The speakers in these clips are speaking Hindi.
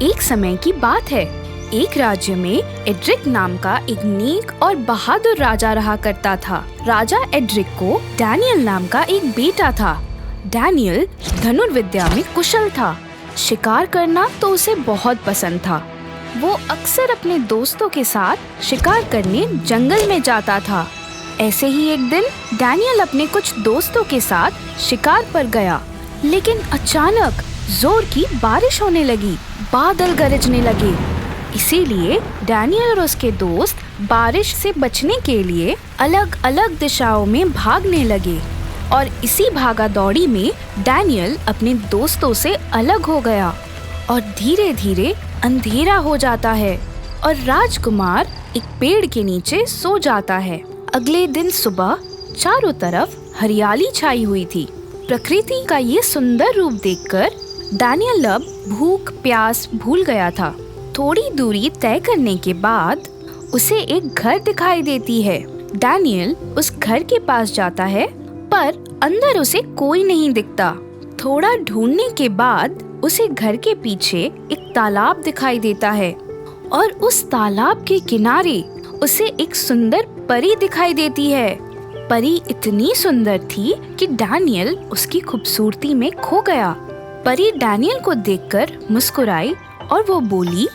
एक समय की बात है। एक राज्य में एड्रिक नाम का एक नेक और बहादुर राजा रहा करता था। राजा एड्रिक को डैनियल नाम का एक बेटा था। डैनियल धनुर्विद्या में कुशल था। शिकार करना तो उसे बहुत पसंद था। वो अक्सर अपने दोस्तों के साथ शिकार करने जंगल में जाता था। ऐसे ही एक दिन डैनियल अपने कुछ दोस्तों के साथ शिकार पर गया, लेकिन अचानक जोर की बारिश होने लगी। बादल गरजने लगे। इसीलिए डैनियल और उसके दोस्त बारिश से बचने के लिए अलग अलग दिशाओं में भागने लगे और इसी भागा दौड़ी में डैनियल अपने दोस्तों से अलग हो गया और धीरे धीरे अंधेरा हो जाता है और राजकुमार एक पेड़ के नीचे सो जाता है। अगले दिन सुबह चारों तरफ हरियाली छाई हुई थी। प्रकृति का ये सुंदर रूप देखकर डैनियल अब भूख प्यास भूल गया था। थोड़ी दूरी तय करने के बाद उसे एक घर दिखाई देती है। डैनियल उस घर के पास जाता है, पर अंदर उसे कोई नहीं दिखता। थोड़ा ढूंढने के बाद उसे घर के पीछे एक तालाब दिखाई देता है और उस तालाब के किनारे उसे एक सुंदर परी दिखाई देती है। परी इतनी सुंदर थी कि डैनियल उसकी खूबसूरती में खो गया। परी डैनियल को देखकर मुस्कुराई और वो बोली,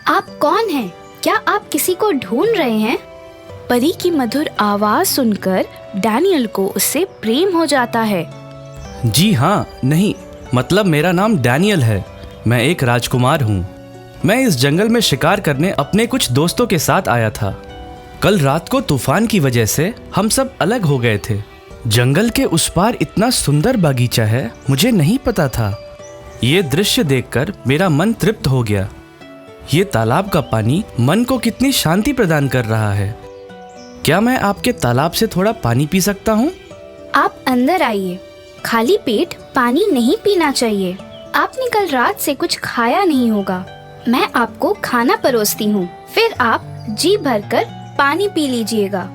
आप कौन हैं? क्या आप किसी को ढूंढ रहे हैं? परी की मधुर आवाज सुनकर डैनियल को उससे प्रेम हो जाता है। जी हाँ, नहीं, मतलब मेरा नाम डैनियल है। मैं एक राजकुमार हूँ। मैं इस जंगल में शिकार करने अपने कुछ दोस्तों के साथ आया था। कल रात को तूफान की वजह से हम सब अलग हो गए थे। जंगल के उस पार इतना सुंदर बागीचा है, मुझे नहीं पता था। ये दृश्य देखकर मेरा मन तृप्त हो गया। ये तालाब का पानी मन को कितनी शांति प्रदान कर रहा है। क्या मैं आपके तालाब से थोड़ा पानी पी सकता हूँ? आप अंदर आइए। खाली पेट पानी नहीं पीना चाहिए। आपने कल रात से कुछ खाया नहीं होगा। मैं आपको खाना परोसती हूँ, फिर आप जी भरकर पानी पी लीजिएगा।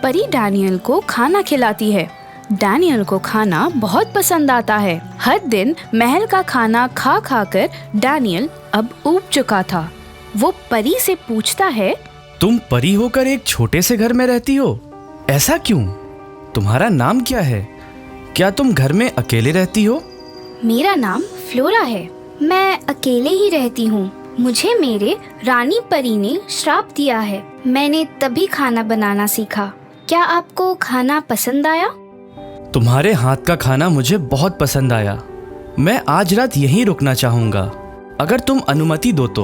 परी डैनियल को खाना खिलाती है। डैनियल को खाना बहुत पसंद आता है। हर दिन महल का खाना खा खा कर डैनियल अब ऊब चुका था। वो परी से पूछता है, तुम परी होकर एक छोटे से घर में रहती हो, ऐसा क्यों? तुम्हारा नाम क्या है? क्या तुम घर में अकेले रहती हो? मेरा नाम फ्लोरा है। मैं अकेले ही रहती हूँ। मुझे मेरे रानी परी ने श्राप दिया है। मैंने तभी खाना बनाना सीखा। क्या आपको खाना पसंद आया? तुम्हारे हाथ का खाना मुझे बहुत पसंद आया। मैं आज रात यहीं रुकना चाहूँगा, अगर तुम अनुमति दो तो।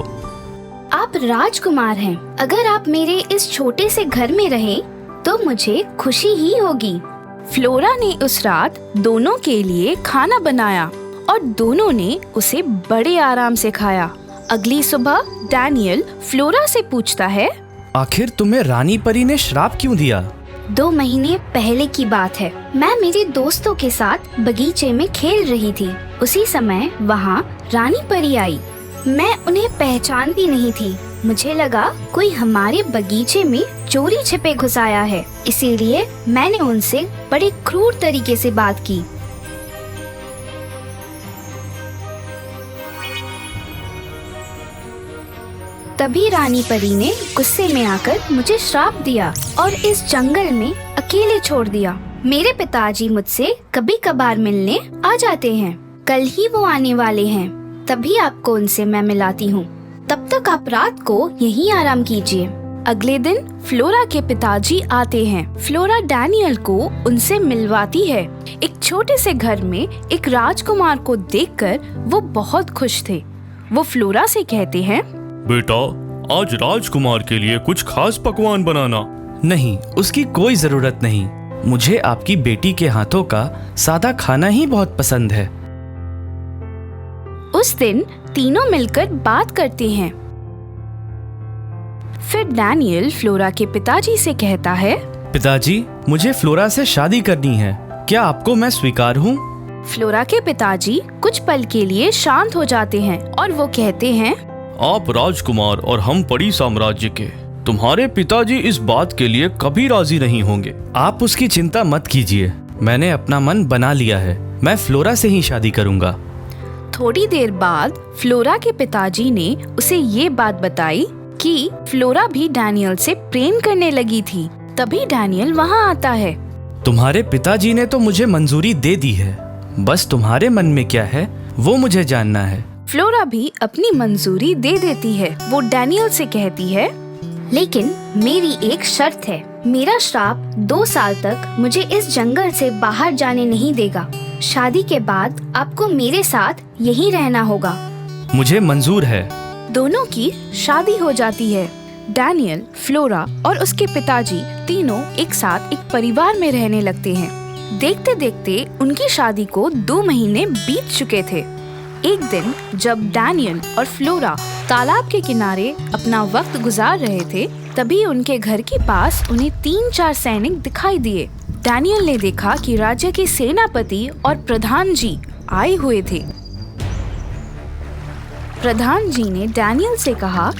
आप राजकुमार हैं। अगर आप मेरे इस छोटे से घर में रहें तो मुझे खुशी ही होगी। फ्लोरा ने उस रात दोनों के लिए खाना बनाया और दोनों ने उसे बड़े आराम से खाया। अगली सुबह डैनियल फ्लोरा से पूछता है, आखिर तुम्हें रानी परी ने श्राप क्यों दिया? 2 महीने पहले की बात है। मैं मेरे दोस्तों के साथ बगीचे में खेल रही थी। उसी समय वहाँ रानी परी आई। मैं उन्हें पहचानती नहीं थी। मुझे लगा कोई हमारे बगीचे में चोरी छिपे घुस आया है, इसीलिए मैंने उनसे बड़े क्रूर तरीके से बात की। तभी रानी परी ने गुस्से में आकर मुझे श्राप दिया और इस जंगल में अकेले छोड़ दिया। मेरे पिताजी मुझसे कभी कभार मिलने आ जाते हैं। कल ही वो आने वाले हैं, तभी आपको उनसे मैं मिलाती हूँ। तब तक आप रात को यहीं आराम कीजिए। अगले दिन फ्लोरा के पिताजी आते हैं। फ्लोरा डैनियल को उनसे मिलवाती है। एक छोटे से घर में एक राजकुमार को देखकर वो बहुत खुश थे। वो फ्लोरा से कहते हैं, बेटा, आज राजकुमार के लिए कुछ खास पकवान बनाना। नहीं, उसकी कोई जरूरत नहीं। मुझे आपकी बेटी के हाथों का सादा खाना ही बहुत पसंद है। उस दिन तीनों मिलकर बात करते हैं। फिर डैनियल फ्लोरा के पिताजी से कहता है, पिताजी, मुझे फ्लोरा से शादी करनी है। क्या आपको मैं स्वीकार हूँ? फ्लोरा के पिताजी कुछ पल के लिए शांत हो जाते हैं और वो कहते हैं, आप राजकुमार और हम परी साम्राज्य के, तुम्हारे पिताजी इस बात के लिए कभी राजी नहीं होंगे। आप उसकी चिंता मत कीजिए। मैंने अपना मन बना लिया है। मैं फ्लोरा से ही शादी करूंगा। थोड़ी देर बाद फ्लोरा के पिताजी ने उसे ये बात बताई कि फ्लोरा भी डैनियल से प्रेम करने लगी थी। तभी डैनियल वहाँ आता है। तुम्हारे पिताजी ने तो मुझे मंजूरी दे दी है, बस तुम्हारे मन में क्या है वो मुझे जानना है। फ्लोरा भी अपनी मंजूरी दे देती है। वो डैनियल से कहती है, लेकिन मेरी एक शर्त है। मेरा श्राप 2 साल तक मुझे इस जंगल से बाहर जाने नहीं देगा। शादी के बाद आपको मेरे साथ यहीं रहना होगा। मुझे मंजूर है। दोनों की शादी हो जाती है। डैनियल, फ्लोरा और उसके पिताजी तीनों एक साथ एक परिवार में रहने लगते हैं। देखते देखते उनकी शादी को 2 महीने बीत चुके थे। एक दिन जब डैनियल और फ्लोरा तालाब के किनारे अपना वक्त गुजार रहे थे, तभी उनके घर के पास उन्हें 3-4 सैनिक दिखाई दिए। डैनियल ने देखा कि राज्य के सेनापति और प्रधान जी आए हुए थे। प्रधान जी ने डैनियल से कहा,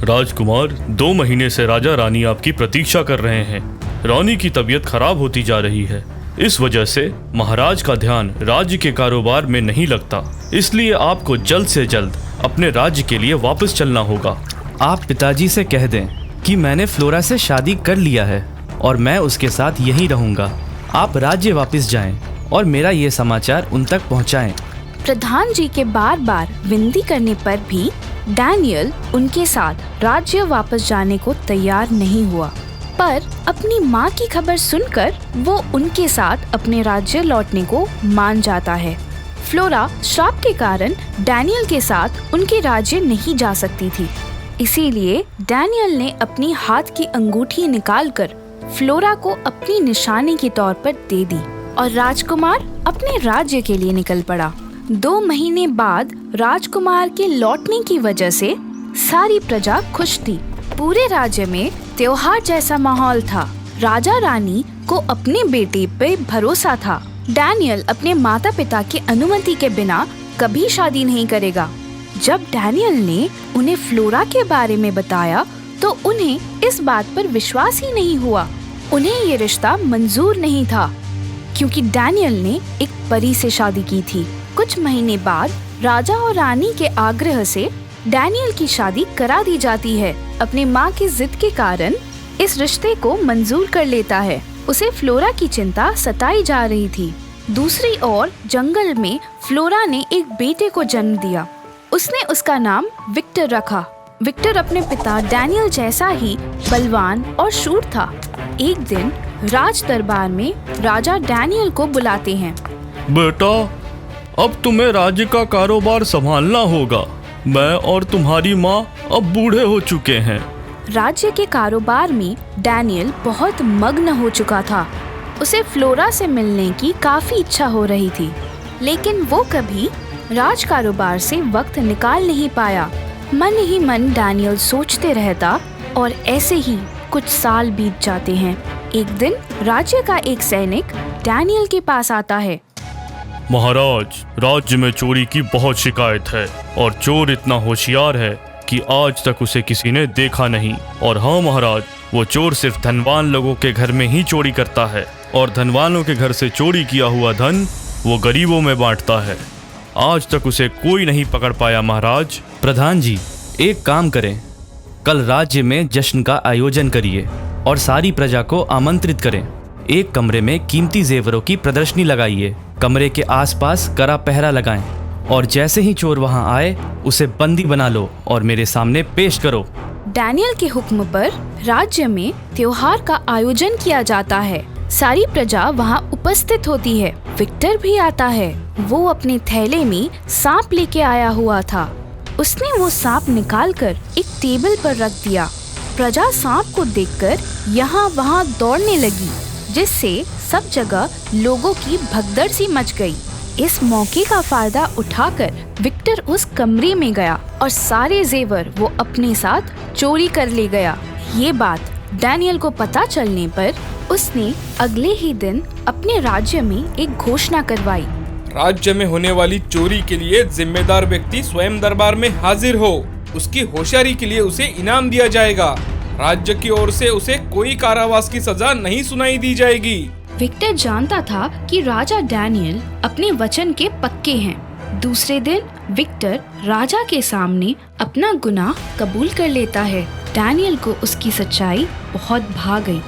राजकुमार, 2 महीने से राजा रानी आपकी प्रतीक्षा कर रहे हैं। रानी की तबीयत खराब होती जा रही है। इस वजह से महाराज का ध्यान राज्य के कारोबार में नहीं लगता। इसलिए आपको जल्द से जल्द अपने राज्य के लिए वापस चलना होगा। आप पिताजी से कह दें कि मैंने फ्लोरा से शादी कर लिया है और मैं उसके साथ यहीं रहूंगा। आप राज्य वापस जाएं और मेरा ये समाचार उन तक पहुंचाएं। प्रधान जी के बार बार विनती करने पर भी डैनियल उनके साथ राज्य वापस जाने को तैयार नहीं हुआ, पर अपनी माँ की खबर सुनकर वो उनके साथ अपने राज्य लौटने को मान जाता है। फ्लोरा श्राप के कारण डैनियल के साथ उनके राज्य नहीं जा सकती थी, इसीलिए डैनियल ने अपनी हाथ की अंगूठी निकालकर फ्लोरा को अपनी निशानी के तौर पर दे दी और राजकुमार अपने राज्य के लिए निकल पड़ा। 2 महीने बाद राजकुमार के लौटने की वजह से सारी प्रजा खुश थी। पूरे राज्य में त्योहार जैसा माहौल था। राजा रानी को अपने बेटे पे भरोसा था। डैनियल अपने माता पिता की अनुमति के बिना कभी शादी नहीं करेगा। जब डैनियल ने उन्हें फ्लोरा के बारे में बताया तो उन्हें इस बात पर विश्वास ही नहीं हुआ। उन्हें ये रिश्ता मंजूर नहीं था क्योंकि डैनियल ने एक परी से शादी की थी। कुछ महीने बाद राजा और रानी के आग्रह से डैनियल की शादी करा दी जाती है। अपनी माँ की जिद के कारण इस रिश्ते को मंजूर कर लेता है। उसे फ्लोरा की चिंता सताई जा रही थी। दूसरी ओर जंगल में फ्लोरा ने एक बेटे को जन्म दिया। उसने उसका नाम विक्टर रखा। विक्टर अपने पिता डैनियल जैसा ही बलवान और शूर था। एक दिन राज दरबार में राजा डैनियल को बुलाते हैं। बेटा, अब तुम्हें राज्य का कारोबार संभालना होगा। मैं और तुम्हारी माँ अब बूढ़े हो चुके हैं। राज्य के कारोबार में डैनियल बहुत मग्न हो चुका था। उसे फ्लोरा से मिलने की काफी इच्छा हो रही थी, लेकिन वो कभी राज कारोबार से वक्त निकाल नहीं पाया। मन ही मन डैनियल सोचते रहता और ऐसे ही कुछ साल बीत जाते हैं। एक दिन राज्य का एक सैनिक डैनियल के पास आता है। महाराज, राज्य में चोरी की बहुत शिकायत है और चोर इतना होशियार है कि आज तक उसे किसी ने देखा नहीं। और हाँ महाराज, वो चोर सिर्फ धनवान लोगों के घर में ही चोरी करता है और धनवानों के घर से चोरी किया हुआ धन वो गरीबों में बांटता है। आज तक उसे कोई नहीं पकड़ पाया महाराज। प्रधान जी, एक काम करें, कल राज्य में जश्न का आयोजन करिए और सारी प्रजा को आमंत्रित करें। एक कमरे में कीमती जेवरों की प्रदर्शनी लगाइए। कमरे के आसपास कड़ा पहरा लगाएं और जैसे ही चोर वहां आए उसे बंदी बना लो और मेरे सामने पेश करो। डैनियल के हुक्म पर राज्य में त्योहार का आयोजन किया जाता है। सारी प्रजा वहां उपस्थित होती है। विक्टर भी आता है। वो अपने थैले में सांप लेके आया हुआ था। उसने वो सांप निकालकर एक टेबल पर रख दिया। प्रजा सांप को देखकर यहाँ वहाँ दौड़ने लगी, जिससे सब जगह लोगों की भगदड़ सी मच गई। इस मौके का फायदा उठाकर विक्टर उस कमरे में गया और सारे जेवर वो अपने साथ चोरी कर ले गया। ये बात डैनियल को पता चलने पर उसने अगले ही दिन अपने राज्य में एक घोषणा करवाई। राज्य में होने वाली चोरी के लिए जिम्मेदार व्यक्ति स्वयं दरबार में हाजिर हो। उसकी होशियारी के लिए उसे इनाम दिया जाएगा। राज्य की ओर से उसे कोई कारावास की सजा नहीं सुनाई दी जाएगी। विक्टर जानता था कि राजा डैनियल अपने वचन के पक्के हैं। दूसरे दिन विक्टर राजा के सामने अपना गुनाह कबूल कर लेता है। डैनियल को उसकी सच्चाई बहुत भा गई।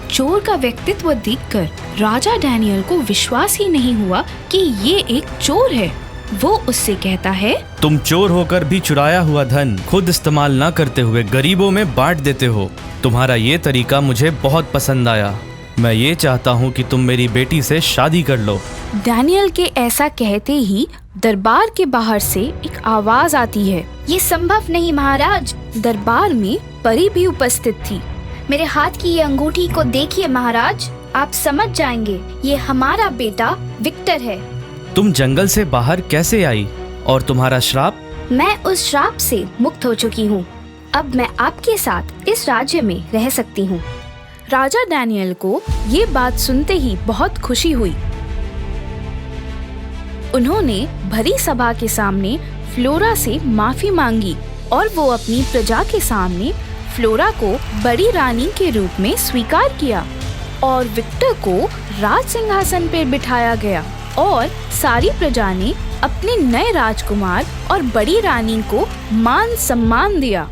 चोर का व्यक्तित्व देखकर राजा डैनियल को विश्वास ही नहीं हुआ कि ये एक चोर है। वो उससे कहता है, तुम चोर होकर भी चुराया हुआ धन खुद इस्तेमाल न करते हुए गरीबों में बांट देते हो। तुम्हारा ये तरीका मुझे बहुत पसंद आया। मैं ये चाहता हूँ कि तुम मेरी बेटी से शादी कर लो। डैनियल के ऐसा कहते ही दरबार के बाहर से एक आवाज आती है। ये संभव नहीं महाराज। दरबार में परी भी उपस्थित थी। मेरे हाथ की ये अंगूठी को देखिए महाराज, आप समझ जाएंगे ये हमारा बेटा विक्टर है। तुम जंगल से बाहर कैसे आई और तुम्हारा श्राप? मैं उस श्राप से मुक्त हो चुकी हूँ। अब मैं आपके साथ इस राज्य में रह सकती हूँ। राजा डैनियल को ये बात सुनते ही बहुत खुशी हुई। उन्होंने भरी सभा के सामने फ्लोरा से माफी मांगी और वो अपनी प्रजा के सामने फ्लोरा को बड़ी रानी के रूप में स्वीकार किया और विक्टर को राज सिंहासन पर बिठाया गया और सारी प्रजा ने अपने नए राजकुमार और बड़ी रानी को मान सम्मान दिया।